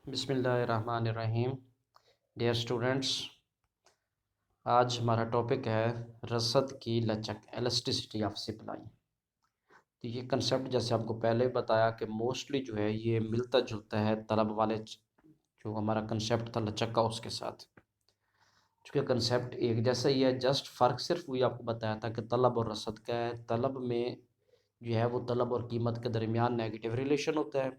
बिस्मिल्लाहिर्रहमानिर्रहीम। Dear students, आज हमारा टॉपिक है रसद की लचक, एलास्टिसिटी ऑफ सप्लाई। तो ये कंसेप्ट जैसे आपको पहले बताया कि मोस्टली जो है ये मिलता जुलता है तलब वाले जो हमारा कंसेप्ट था लचक का उसके साथ। चूँकि कंसेप्ट एक जैसा ही है, जस्ट फ़र्क सिर्फ वही आपको बताया था कि तलब और रसद का है। तलब में जो है वो तलब और कीमत के दरमियान नेगेटिव रिलेशन होता है,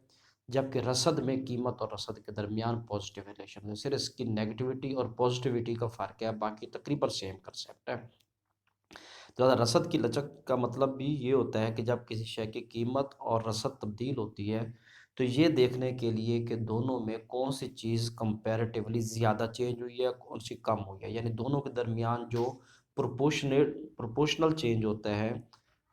जबकि रसद में कीमत और रसद के दरमियान पॉजिटिव रिलेशन है। सिर्फ इसकी नेगेटिविटी और पॉजिटिविटी का फ़र्क है, बाकी तकरीबन सेम कंसेप्ट है। तो ज़्यादा रसद की लचक का मतलब भी ये होता है कि जब किसी शय की कीमत और रसद तब्दील होती है, तो ये देखने के लिए कि दोनों में कौन सी चीज़ कंपैरेटिवली ज़्यादा चेंज हुई है, कौन सी कम हुई है। यानी दोनों के दरमियान जो प्रोपोर्शनल चेंज होता है,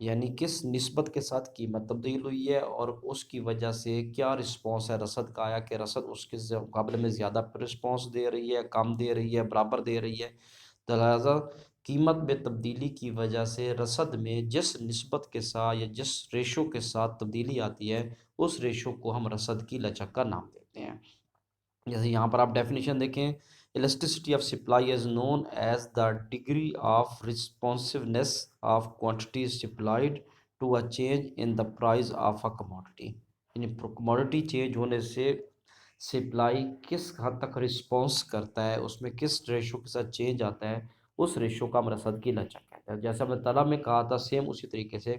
यानी किस निस्बत के साथ कीमत तब्दील हुई है और उसकी वजह से क्या रिस्पॉन्स है रसद का आया कि रसद उसके मुकाबले में ज़्यादा रिस्पॉन्स दे रही है, कम दे रही है, बराबर दे रही है। तो लिहाजा कीमत में तब्दीली की वजह से रसद में जिस निस्बत के साथ या जिस रेशो के साथ तब्दीली आती है, उस रेशो को हम रसद की लचक का नाम देते हैं। जैसे यहाँ पर आप डेफिनेशन देखें, elasticity of supply is known as the degree of responsiveness of quantities supplied to a change in the price of a commodity. यानी कमोडिटी चेंज होने से सप्लाई किस हद तक रिस्पॉन्स करता है, उसमें किस रेशो के साथ चेंज आता है, उस रेशो का हम रसद की लचक कहते हैं। जैसे हमने तलब में कहा था, सेम उसी तरीके से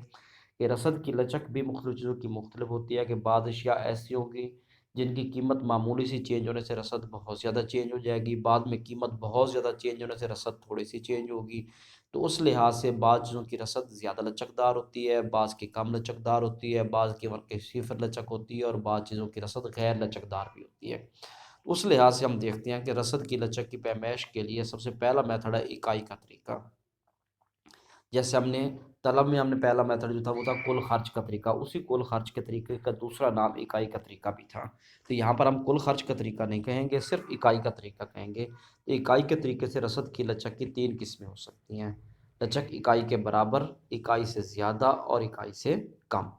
कि रसद की लचक भी मुख्तलिफ चीज़ों की मुख्तलिफ होती है कि बाद अशिया ऐसी होंगी जिनकी कीमत मामूली सी चेंज होने से रसद बहुत ज़्यादा चेंज हो जाएगी, बाद में कीमत बहुत ज़्यादा चेंज होने से रसद थोड़ी सी चेंज होगी। तो उस लिहाज से बाज़ चीज़ों की रसद ज़्यादा लचकदार होती है, बाज़ की कम लचकदार होती है, बाज़ की वर्क सिफर लचक होती है और बाज़ चीज़ों की रसद गैर लचकदार भी होती है। उस लिहाज से हम देखते हैं कि रसद की लचक की पैमाइश के लिए सबसे पहला मेथड है इकाई का तरीका। जैसे हमने तलब में हमने पहला मेथड जो था वो था कुल खर्च का तरीका, उसी कुल खर्च के तरीके का दूसरा नाम इकाई का तरीका भी था। तो यहाँ पर हम कुल खर्च का तरीका नहीं कहेंगे, सिर्फ इकाई का तरीका कहेंगे। तो इकाई के तरीके से रसद की लचक की तीन किस्में हो सकती हैं: लचक इकाई के बराबर, इकाई से ज़्यादा और इकाई से कम।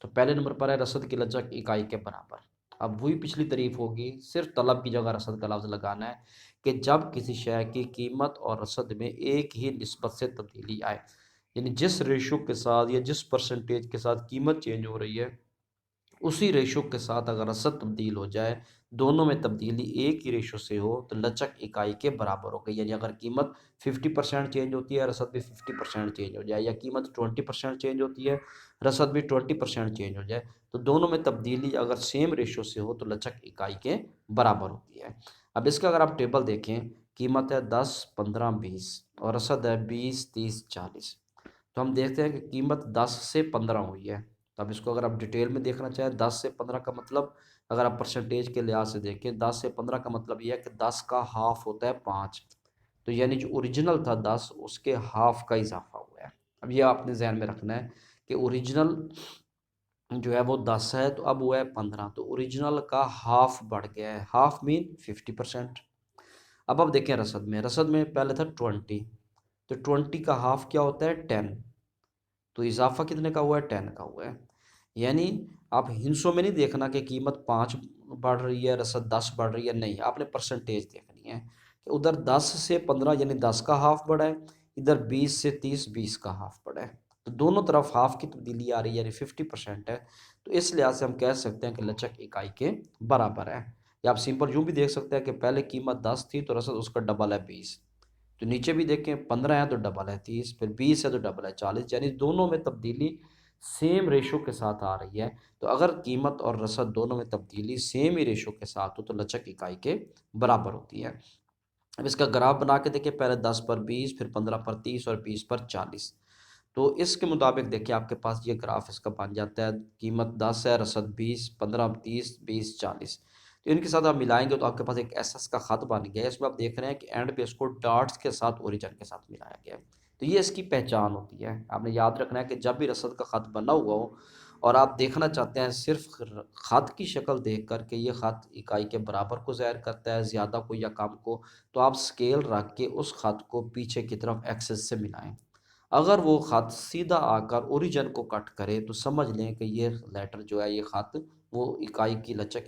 तो पहले नंबर पर है रसद की लचक इकाई के बराबर। अब वही पिछली तारीफ होगी, सिर्फ तलब की जगह रसद का लफ्ज़ लगाना है कि जब किसी शय की कीमत और रसद में एक ही निस्बत से तब्दीली आए, यानी जिस रेशो के साथ या जिस परसेंटेज के साथ कीमत चेंज हो रही है, उसी रेशो के साथ अगर रसद तब्दील हो जाए, दोनों में तब्दीली एक ही रेशो से हो, तो लचक इकाई के बराबर हो गई। यानी अगर कीमत 50% चेंज होती है, रसद भी 50% चेंज हो जाए, या कीमत 20% चेंज होती है, रसद भी 20% चेंज हो जाए, तो दोनों में तब्दीली अगर सेम रेशो से हो तो लचक इकाई के बराबर होती है। अब इसका अगर आप टेबल देखें, कीमत है 10, 15, 20 और रसद है 20, 30, 40। तो हम देखते हैं कि कीमत 10 से 15 हुई है। तो अब इसको अगर आप डिटेल में देखना चाहें, 10 से 15 का मतलब अगर आप परसेंटेज के लिहाज से देखें, 10 से 15 का मतलब ये है कि 10 का हाफ होता है 5। तो यानी जो ओरिजिनल था 10, उसके हाफ का इजाफा हुआ है। अब ये आपने जहन में रखना है कि ओरिजिनल जो है वो 10 है, तो अब हुआ है 15, तो ओरिजिनल का हाफ बढ़ गया है। Half mean 50%। अब आप देखें रसद में पहले था 20, तो 20 का हाफ क्या होता है 10। तो इजाफा कितने का हुआ है 10 का हुआ है। यानी आप हिंसों में नहीं देखना कि कीमत 5 बढ़ रही है, रसद 10 बढ़ रही है, नहीं, आपने परसेंटेज देखनी है कि उधर 10 से 15 यानी 10 का हाफ बढ़ा है, इधर 20 से 30 20 का हाफ बढ़ा है। तो दोनों तरफ हाफ की तब्दीली आ रही है, यानी 50% है। तो इस लिहाज से हम कह सकते हैं कि लचक इकाई के बराबर है। या आप सिंपल यूँ भी देख सकते हैं कि पहले कीमत 10 थी तो रसद उसका डबल है 20। तो नीचे भी देखें, 15 है तो डबल है 30, फिर 20 है तो डबल है 40, यानी दोनों में तब्दीली सेम रेशो के साथ आ रही है। तो अगर कीमत और रसद दोनों में तब्दीली सेम ही रेशो के साथ हो तो लचक इकाई के बराबर होती है। अब इसका ग्राफ बना के देखिए, पहले 10 पर 20, फिर 15 पर 30 और 20 पर 40। तो इसके मुताबिक देखिए आपके पास ये ग्राफ इसका बन जाता है, कीमत 10 है, रसद 20, 15, 30, 20, 40। तो इनके साथ आप मिलाएंगे तो आपके पास एक एसएस का ख़त बन गया है। इसमें आप देख रहे हैं कि एंड पे इसको डॉट्स के साथ ओरिजिन के साथ मिलाया गया है। तो ये इसकी पहचान होती है। आपने याद रखना है कि जब भी रसद का ख़त बना हुआ हो और आप देखना चाहते हैं सिर्फ ख़त की शक्ल देख कर के ये ख़त इकाई के बराबर को ज़ाहिर करता है, ज़्यादा को या कम को, तो आप स्केल रख के उस ख़त को पीछे की तरफ एक्सेस से मिलाएं। अगर वो ख़त सीधा आकर ओरिजिन को कट करे तो समझ लें कि ये लेटर जो है, ये ख़त वो इकाई की लचक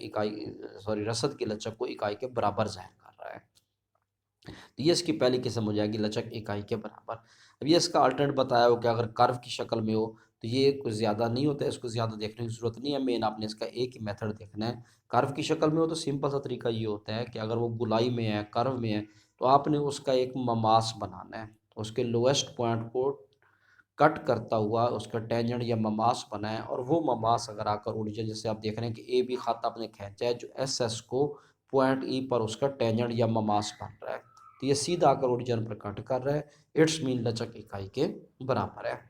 रसद की लचक को इकाई के बराबर ज़ाहिर कर रहा है। तो ये इसकी पहली किस्म हो जाएगी लचक इकाई के बराबर। अब ये इसका अल्टरनेट बताया हो कि अगर कर्व की शक्ल में हो तो ये कुछ ज़्यादा नहीं होता है, इसको ज़्यादा देखने की ज़रूरत नहीं है, मेन आपने इसका एक ही मेथड देखना है। कर्व की शक्ल में हो तो सिंपल सा तरीका ये होता है कि अगर वो गोलाई में है, कर्व में है, तो आपने उसका एक ममास बनाना है। उसके लोएस्ट पॉइंट को कट करता हुआ उसका टेंजेंट या ममास बना है, और वो ममास अगर आकर ओरिजिन, जैसे आप देख रहे हैं कि ए बी खत आपने खींचा है जो एस एस को पॉइंट ई पर उसका टेंजेंट या ममास बन रहा है, तो ये सीधा आकर ओरिजिन पर कट कर रहा है, इट्स मीन लचक इकाई के बराबर है।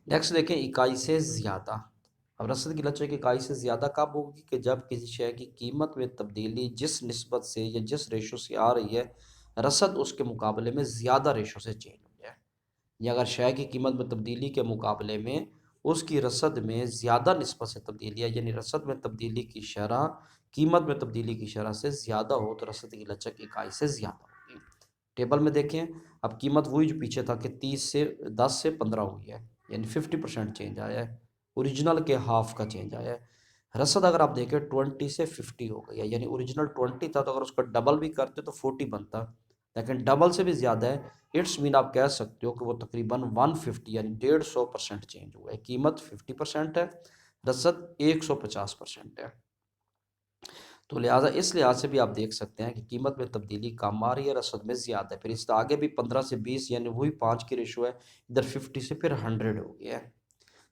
नेक्स्ट देखें इकाई से ज़्यादा। अब रसद की लचक इकाई से ज़्यादा कब होगी कि जब किसी शय की कीमत में तब्दीली जिस निस्बत से या जिस रेशो से आ रही है, रसद उसके मुकाबले में ज़्यादा रेशो से चेंज हो जाए। या अगर शय की कीमत में तब्दीली के मुकाबले में उसकी रसद में ज़्यादा निस्बत से तब्दीली है, यानी रसद में तब्दीली की शरह कीमत में तब्दीली की शरह से ज़्यादा हो, तो रसद की लचक इकाई से ज़्यादा होगी। टेबल में देखें, अब कीमत वही जो पीछे था कि 10 से 15 हुई है, यानी 50% चेंज आया है, ओरिजिनल के हाफ का चेंज आया है। रसद अगर आप देखें 20 से 50 हो गई है, यानी ओरिजिनल 20 था, तो अगर उसका डबल भी करते तो 40 बनता, लेकिन डबल से भी ज़्यादा है। इट्स मीन आप कह सकते हो कि वो तकरीबन 150 यानी 150% चेंज हुआ है। कीमत 50% है, रसद 150% है। तो लिहाजा इस लिहाज से भी आप देख सकते हैं कि कीमत में तब्दीली कम आ रही है, रसद में ज़्यादा है। फिर इससे आगे भी 15 से 20 यानी वही 5 की रेशो है, इधर 50 से फिर 100 हो गया है।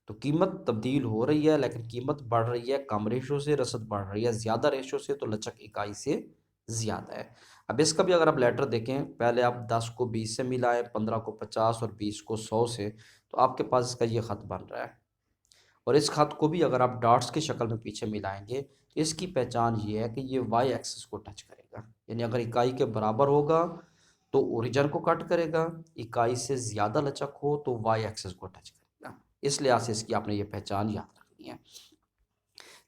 तो कीमत तब्दील हो रही है, लेकिन कीमत बढ़ रही है कम रेशो से, रसद बढ़ रही है ज़्यादा रेशो से, तो लचक इकाई से ज़्यादा है। अब इसका भी अगर आप लेटर देखें, पहले आप 10 को 20 से मिलाएं, 15 को 50 और 20 को 100 से, तो आपके पास इसका ये ख़त बन रहा है। और इस ख़त को भी अगर आप डॉट्स की शक्ल में पीछे मिलाएंगे, तो इसकी पहचान ये है कि ये वाई एक्सिस को टच करेगा, यानी अगर इकाई के बराबर होगा तो ओरिजिन को कट करेगा, इकाई से ज़्यादा लचक हो तो वाई एक्सिस को टच करेगा। इस लिहाज से इसकी आपने ये पहचान याद रखनी है।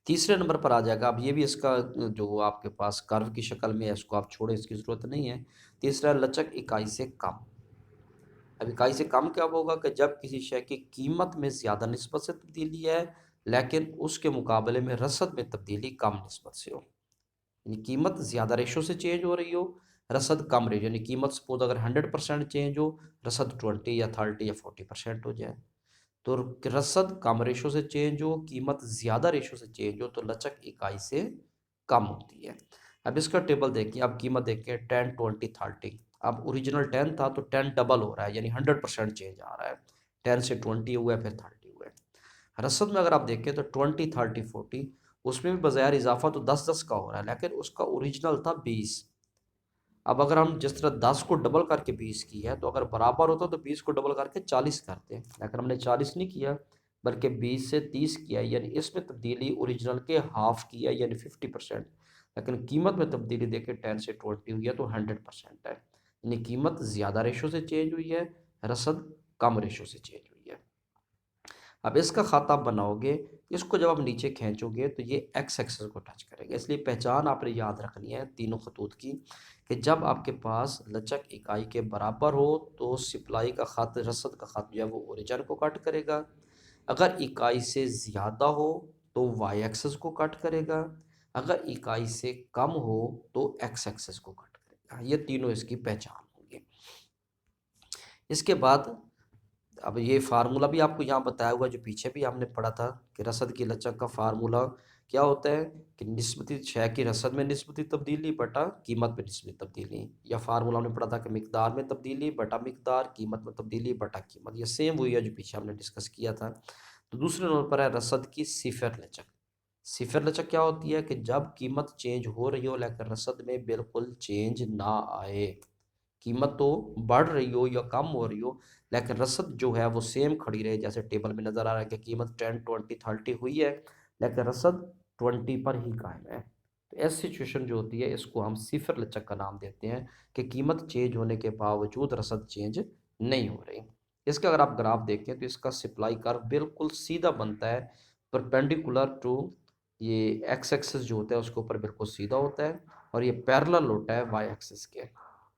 तीसरे नंबर पर आ जाएगा, अब ये भी इसका जो आपके पास कर्व की शक्ल में है, इसको आप छोड़े, इसकी ज़रूरत नहीं है। तीसरा लचक इकाई से कम। अब इकाई से कम क्या होगा कि जब किसी शय की कीमत में ज़्यादा निस्बत से तब्दीली है, लेकिन उसके मुकाबले में रसद में तब्दीली कम निस्बत से हो, यानी कीमत ज़्यादा रेशो से चेंज हो रही हो, रसद कम रेशो, यानी कीमत सपोज अगर 100% चेंज हो, रसद 20 या 30 या 40% हो जाए। तो रसद कम रेशो से चेंज हो, कीमत ज़्यादा रेशो से चेंज हो, तो लचक इकाई से कम होती है। अब इसका टेबल देखिए, अब कीमत देखिए 10 20 30। अब ओरिजिनल 10 था तो 10 डबल हो रहा है, यानी 100% चेंज आ रहा है। 10 से 20 हुआ है, फिर 30 हुआ है। रसद में अगर आप देखें तो 20 30 40, उसमें भी बज़ाहिर इजाफा तो 10 का हो रहा है, लेकिन उसका ओरिजिनल था 20। अब अगर हम जिस तरह 10 को डबल करके 20 की है, तो अगर बराबर होता तो 20 को डबल करके 40 करते, लेकिन हमने 40 नहीं किया, बल्कि 20 से 30 किया, यानी इसमें तब्दीली ओरिजिनल के हाफ की है, यानी 50%। लेकिन कीमत में तब्दीली देके 10 से 20 हुई है तो 100% है, यानी कीमत ज़्यादा रेशो से चेंज हुई है, रसद कम रेशो से चेंज हुई है। अब इसका खाता आप बनाओगे, इसको जब आप नीचे खींचोगे तो ये एक्स एक्सेस को टच करेगा, इसलिए पहचान आपने याद रखनी है तीनों खतूत की, कि जब आपके पास लचक इकाई के बराबर हो तो सप्लाई का खत, रसद का खत जो है वो ओरिजिन को कट करेगा। अगर इकाई से ज़्यादा हो तो वाई एक्सेस को कट करेगा। अगर इकाई से कम हो तो एक्स एक्सेस को कट करेगा। ये तीनों इसकी पहचान होंगे। इसके बाद अब ये फार्मूला भी आपको यहाँ बताया हुआ, जो पीछे भी हमने पढ़ा था कि रसद की लचक का फार्मूला क्या होता है कि निस्बती शय की रसद में निस्बती तब्दीली बटा कीमत में निस्बती तब्दीली, या फार्मूला हमने पढ़ा था कि मिकदार में तब्दीली बटा मिकदार, कीमत में तब्दीली बटा कीमत। ये सेम वही है जो पीछे हमने डिस्कस किया था। तो दूसरे नंबर पर है रसद की सिफर लचक। सिफर लचक क्या होती है कि जब कीमत चेंज हो रही हो लेकिन रसद में बिल्कुल चेंज ना आए, कीमत तो बढ़ रही हो या कम हो रही हो, लेकिन रसद जो है वो सेम खड़ी रहे, जैसे टेबल में नज़र आ रहा है कि कीमत 10 20 30 हुई है, लेकिन रसद 20 पर ही कायम है। तो ऐसी सिचुएशन जो होती है, इसको हम सिफर लचक का नाम देते हैं, कि कीमत चेंज होने के बावजूद रसद चेंज नहीं हो रही। इसका अगर आप ग्राफ देखें तो इसका सप्लाई कर्व बिल्कुल सीधा बनता है, परपेंडिकुलर टू ये एक्स एक्सिस जो होता है उसके ऊपर बिल्कुल सीधा होता है, और ये पैरेलल होता है वाई एक्सिस के,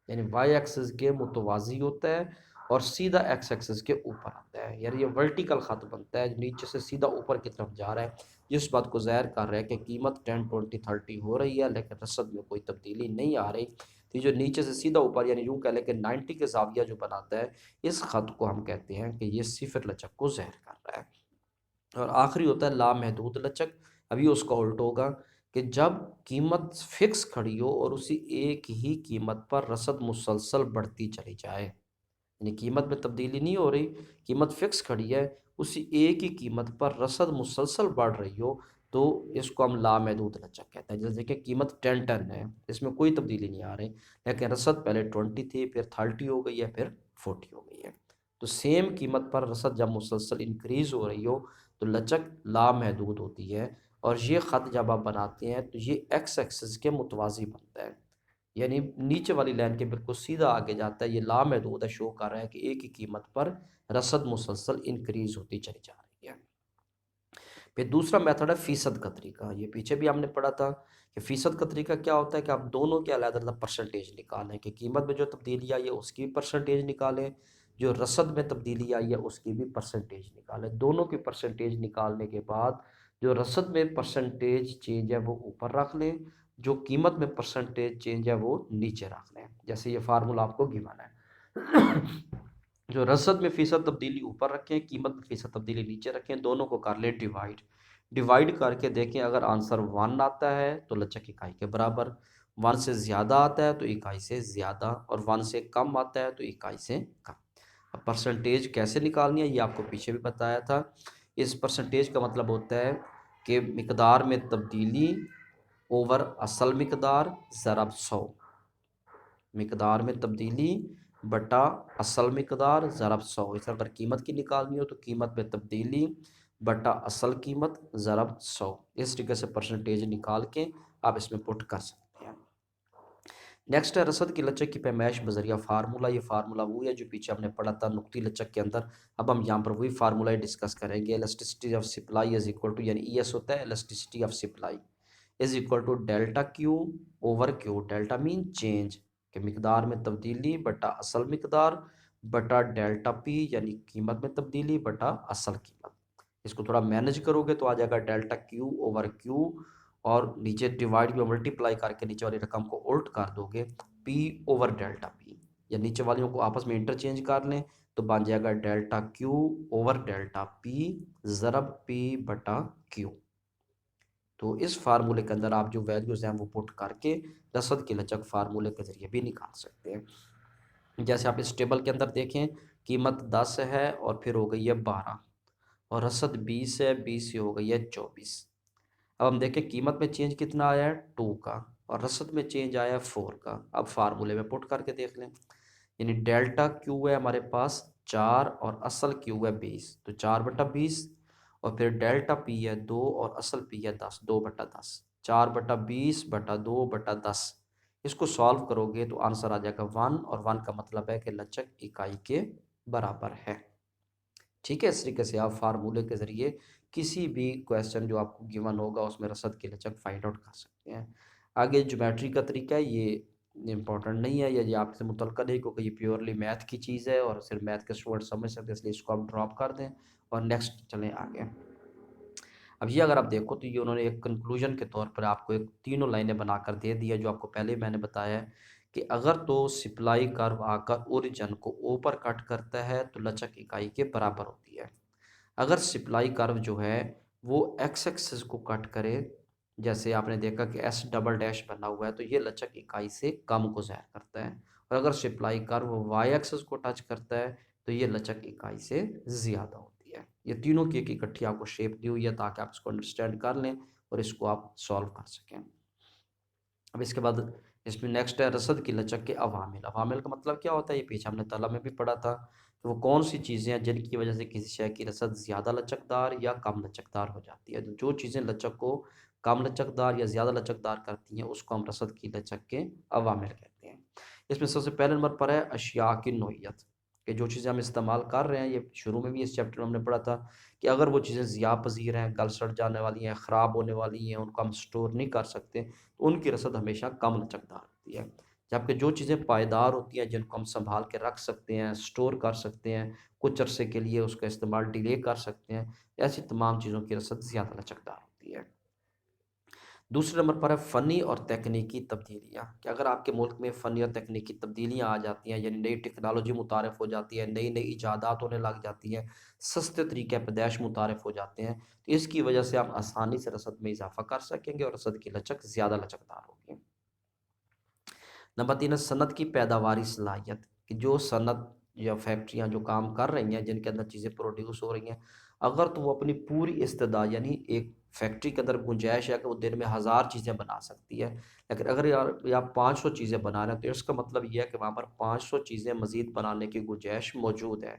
यानी वाई एक्सिस के मुतवाज़ी होता है, और सीधा एक्स एक्सिस के ऊपर आता है, यानी ये वर्टिकल ख़त बनता है, नीचे से सीधा ऊपर की तरफ जा रहा है। जिस बात को ज़ाहिर कर रहा है कि कीमत 10, 20, 30 हो रही है, लेकिन रसद में कोई तब्दीली नहीं आ रही। तो जो नीचे से सीधा ऊपर, यानी यूँ कह लें कि 90 के ज़ाविया जो बनाता है, इस ख़त को हम कहते हैं कि ये सिफर लचक को ज़ाहिर कर रहा है। और आखिरी होता है लामहदूद लचक। अभी उसका उल्ट होगा कि जब कीमत फिक्स खड़ी हो और उसी एक ही कीमत पर रसद मुसलसल बढ़ती चली जाए, यानी कीमत में तब्दीली नहीं हो रही, कीमत फिक्स खड़ी है, उसी एक ही कीमत पर रसद मुसलसल बढ़ रही हो, तो इसको हम लामहदूद लचक कहते हैं। जैसे देखिए कीमत 10 है, इसमें कोई तब्दीली नहीं आ रही, लेकिन रसद पहले 20 थी, फिर 30 हो गई है, फिर 40 हो गई है। तो सेम कीमत पर रसद जब मुसलसल इंक्रीज़ हो रही हो तो लचक लामहदूद होती है। और ये ख़त जब आप बनाते हैं तो ये एक्स एक्सिस के मुतवाज़ी बनता है, यानी नीचे वाली लाइन के बिल्कुल सीधा आगे जाता है। ये लामहदूद है, शो कर रहा है कि एक ही कीमत पर रसद मुसलसल इंक्रीज़ होती चली जा रही है। फिर दूसरा मेथड है फ़ीसद का तरीका। ये पीछे भी हमने पढ़ा था कि फ़ीसद का तरीका क्या होता है कि आप दोनों के अलग-अलग परसेंटेज निकालें, कि कीमत में जो तब्दीली आई है उसकी भी परसेंटेज निकालें, जो रसद में तब्दीली आई है उसकी भी परसेंटेज निकालें। दोनों की परसेंटेज निकालने के बाद जो रसद में परसेंटेज चेंज है वो ऊपर रख लें, जो कीमत में परसेंटेज चेंज है वो नीचे रख लें। जैसे ये फार्मूला आपको गिवन है। जो रसद में फ़ीसद तब्दीली ऊपर रखें, कीमत में फ़ीसद तब्दीली नीचे रखें, दोनों को कर लें डिवाइड। डिवाइड करके देखें, अगर आंसर 1 आता है तो लचक इकाई के बराबर, 1 से ज़्यादा आता है तो इकाई से ज़्यादा, और 1 से कम आता है तो इकाई से कम। अब परसेंटेज कैसे निकालनी है ये आपको पीछे भी बताया था। इस परसेंटेज का मतलब होता है कि मिकदार में तब्दीली ओवर असल मिकदार ज़रब 100। मिकदार में तब्दीली बटा असल मिकदार ज़रब 100। इस अगर कीमत की निकालनी हो तो कीमत में तब्दीली बटा असल कीमत ज़रब 100। इस तरीके से परसेंटेज निकाल के आप इसमें पुट कर सकते हैं। नेक्स्ट है रसद की लचक की पैमाइश बजरिया फार्मूला। ये फार्मूला वही है जो पीछे हमने पढ़ा था नुक्ती लचक के अंदर। अब हम यहाँ पर वही फार्मूला ही डिस्कस करेंगे। Elasticity of supply is equal to, यानी ई एस होता है elasticity of supply, is equal to delta Q over Q. Delta mean change, के मिकदार में तब्दीली बटा असल मिकदार बटा डेल्टा पी, यानी कीमत में तब्दीली बटा असल कीमत। इसको थोड़ा मैनेज करोगे तो आ जाएगा डेल्टा क्यू ओवर क्यू, और नीचे डिवाइड में मल्टीप्लाई करके नीचे वाली रकम को उल्ट कर दोगे, पी ओवर डेल्टा पी, या नीचे वालियों को आपस में इंटरचेंज कर लें तो बन जाएगा delta Q over delta P ज़रब पी बटा क्यू। तो इस फार्मूले के अंदर आप जो वैल्यूज़ हैं वो पुट करके रसद की लचक फार्मूले के ज़रिए भी निकाल सकते हैं। जैसे आप इस टेबल के अंदर देखें, कीमत 10 है और फिर हो गई है 12, और रसद 20 है, 20 से हो गई है 24। अब हम देखें कीमत में चेंज कितना आया है 2 का, और रसद में चेंज आया है 4 का। अब फार्मूले में पुट करके देख लें, यानी डेल्टा क्यू है हमारे पास 4 और असल क्यू है 20, तो 4/20, और फिर डेल्टा पी है 2 और असल पी है 10, 2/10, 4/20/2/10। इसको सॉल्व करोगे तो आंसर आ जाएगा 1, और 1 का मतलब है कि लचक इकाई के बराबर है। ठीक है, इस तरीके से आप फार्मूले के ज़रिए किसी भी क्वेश्चन जो आपको गिवन होगा उसमें रसद की लचक फाइंड आउट कर सकते हैं। आगे ज्योमेट्री का तरीका है, ये इम्पोर्टेंट नहीं है, ये आपसे मुतल्लिक़ नहीं, क्योंकि ये प्योरली मैथ की चीज़ है और सिर्फ मैथ के स्टूडेंट समझ सकते हैं, इसलिए इसको आप ड्रॉप कर दें और नेक्स्ट चलें आगे। अब ये अगर आप देखो तो ये उन्होंने एक कंक्लूजन के तौर पर आपको एक तीनों लाइनें बनाकर दे दी है, जो आपको पहले ही मैंने बताया है कि अगर तो सप्लाई कर्व आकर ओरिजिन को ऊपर कट करता है तो लचक इकाई के बराबर होती है। अगर सप्लाई कर्व जो है वो एक्स एक्सिस को कट करे, जैसे आपने देखा कि एस डबल डैश बना हुआ है, तो ये लचक इकाई से कम को ज़ाहिर करता है। और अगर सप्लाई कर्व वाई एक्सिस को टच करता है तो ये लचक इकाई से ज़्यादा होती है। ये तीनों की एक इकट्ठी आपको शेप दी हुई है ताकि आप इसको अंडरस्टैंड कर लें और इसको आप सॉल्व कर सकें। अब इसके बाद इसमें नेक्स्ट है रसद की लचक के अवामिल। अवामिल का मतलब क्या होता है, ये पीछे हमने तलब में भी पढ़ा था कि वो कौन सी चीज़ें हैं जिनकी वजह से किसी शय की रसद ज़्यादा लचकदार या कम लचकदार हो जाती है। तो जो चीज़ें लचक को कम लचकदार या ज़्यादा लचकदार करती हैं उसको हम रसद की लचक के अवामिल कहते हैं। इसमें सबसे पहले नंबर पर है अशिया की नोयत, कि जो चीज़ें हम इस्तेमाल कर रहे हैं, ये शुरू में भी इस चैप्टर में हमने पढ़ा था कि अगर वो चीज़ें ज़िया पज़ीर हैं, गल सड़ जाने वाली हैं, ख़राब होने वाली हैं, उनको हम स्टोर नहीं कर सकते, तो उनकी रसद हमेशा कम लचकदार होती है। जबकि जो चीज़ें पायदार होती हैं, जिनको हम सँभाल के रख सकते हैं, स्टोर कर सकते हैं, कुछ अरसे के लिए उसका इस्तेमाल डिले कर सकते हैं, ऐसी तमाम चीज़ों की रसद ज़्यादा लचकदार होती है। दूसरे नंबर पर है फ़नी और तकनीकी तब्दीलियाँ, कि अगर आपके मुल्क में फ़नी और तकनीकी तब्दीलियाँ आ जाती हैं, यानी नई टेक्नोलॉजी मुतारिफ़ हो जाती है, नई-नई इजादात होने लग जाती हैं, सस्ते तरीके पैदाइश मुतारिफ़ हो जाते हैं, तो इसकी वजह से आप आसानी से रसद में इज़ाफ़ा कर सकेंगे और रसद की लचक ज़्यादा लचकदार होगी। नंबर 3 है सनअत की पैदावारी सलाहियत, कि जो सनअत या फैक्ट्रियाँ जो काम कर रही हैं, जिनके अंदर चीज़ें प्रोड्यूस हो रही हैं, अगर तो वो अपनी पूरी इस्तेदाद यानी एक फैक्ट्री के अंदर गुंजाइश है कि वो दिन में 1000 चीज़ें बना सकती है। लेकिन अगर यार या 500 चीज़ें बना रहे हैं, तो इसका मतलब ये है कि वहाँ पर 500 चीज़ें मज़ीद बनाने की गुंजाइश मौजूद है।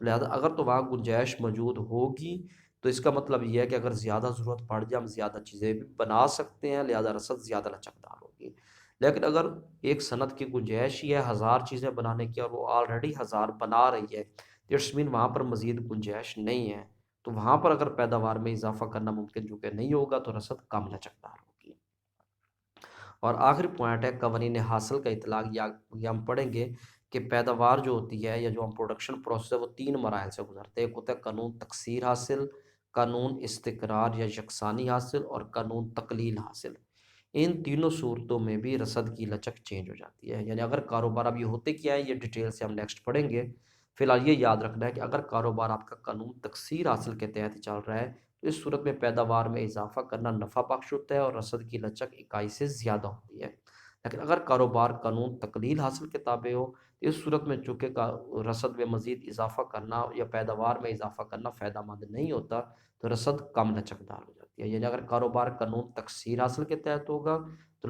तो लिहाज़ा अगर तो वहाँ गुंजाइश मौजूद होगी, तो इसका मतलब ये है कि अगर ज़्यादा ज़रूरत पड़ जाए, हम ज़्यादा चीज़ें भी बना सकते हैं, लिहाज़ा रसद ज़्यादा लचकदार होगी। लेकिन अगर एक सनत की गुंजाइश ही है 1000 चीज़ें बनाने की और वो ऑलरेडी 1000 बना रही है, इट्स मीन वहाँ पर मज़ीद गुंजाइश नहीं है। तो वहाँ पर अगर पैदावार में इज़ाफ़ा करना मुमकिन चूँकि नहीं होगा, तो रसद कम लचकदार होगी। और आखिरी पॉइंट है कवानीन हासिल का इतलाक़, या हम पढ़ेंगे कि पैदावार जो होती है या जो हम प्रोडक्शन प्रोसेस है वो 3 मराहिल से गुज़रते हैं। एक होता है कानून तकसीर हासिल, कानून इस्तिक़रार या यकसानी हासिल और कानून तक़लील हासिल। इन तीनों सूरतों में भी रसद की लचक चेंज हो जाती है। यानी अगर कारोबार, अब ये होते क्या है, ये डिटेल से हम नेक्स्ट पढ़ेंगे। फ़िलहाल ये याद रखना है कि अगर कारोबार आपका कानून तकसीर हासिल के तहत चल रहा है, तो इस सूरत में पैदावार में इज़ाफ़ा करना नफ़ा बख्श होता है और रसद की लचक इकाई से ज़्यादा होती है। लेकिन अगर कारोबार कानून तकलील हासिल के ताबे हो, तो इस सूरत में चूँकि का रसद में मज़ीद इज़ाफ़ा करना या पैदावार में इज़ाफ़ा करना फ़ायदेमंद नहीं होता, तो रसद कम लचकदार हो जाती है। यानी अगर कारोबार कानून तकसीर हासिल के तहत होगा, तो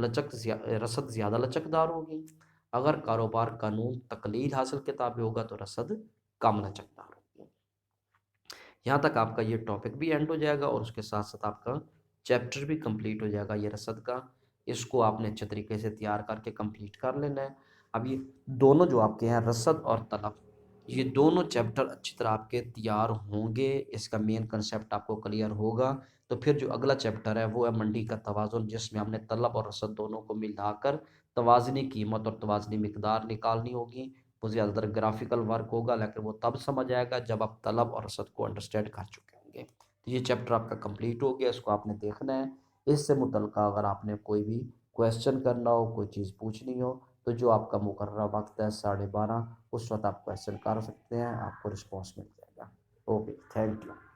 रसद ज़्यादा लचकदार होगी। अगर कारोबार कानून तकलील हासिल के ताबे होगा, तो रसद कम लचकदार होगी। यहाँ तक आपका ये टॉपिक भी एंड हो जाएगा और उसके साथ-साथ आपका चैप्टर भी कंप्लीट हो जाएगा ये रसद का। इसको आपने अच्छे तरीके से तैयार करके कंप्लीट कर लेना है। अब ये दोनों जो आपके हैं रसद और तलब, ये दोनों चैप्टर अच्छी तरह आपके तैयार होंगे, इसका मेन कांसेप्ट आपको क्लियर होगा, तो फिर जो अगला चैप्टर है वो है मंडी का तवाज़ुन, जिसमें हमने तलब और रसद दोनों को मिलाकर तवाज़नी कीमत और तवाज़नी मिकदार निकालनी होगी। वो ज़्यादातर ग्राफ़िकल वर्क होगा, लेकिन वो तब समझ आएगा जब आप तलब और रसद को अंडरस्टैंड कर चुके होंगे। तो ये चैप्टर आपका कंप्लीट हो गया, इसको आपने देखना है। इससे मुतल्लिक़ अगर आपने कोई भी क्वेश्चन करना हो, कोई चीज़ पूछनी हो, तो जो आपका मुकर्ररा वक़्त है 12:30, उस वक़्त आप क्वेश्चन कर सकते हैं, आपको रिस्पॉन्स मिल जाएगा। Okay, thank you.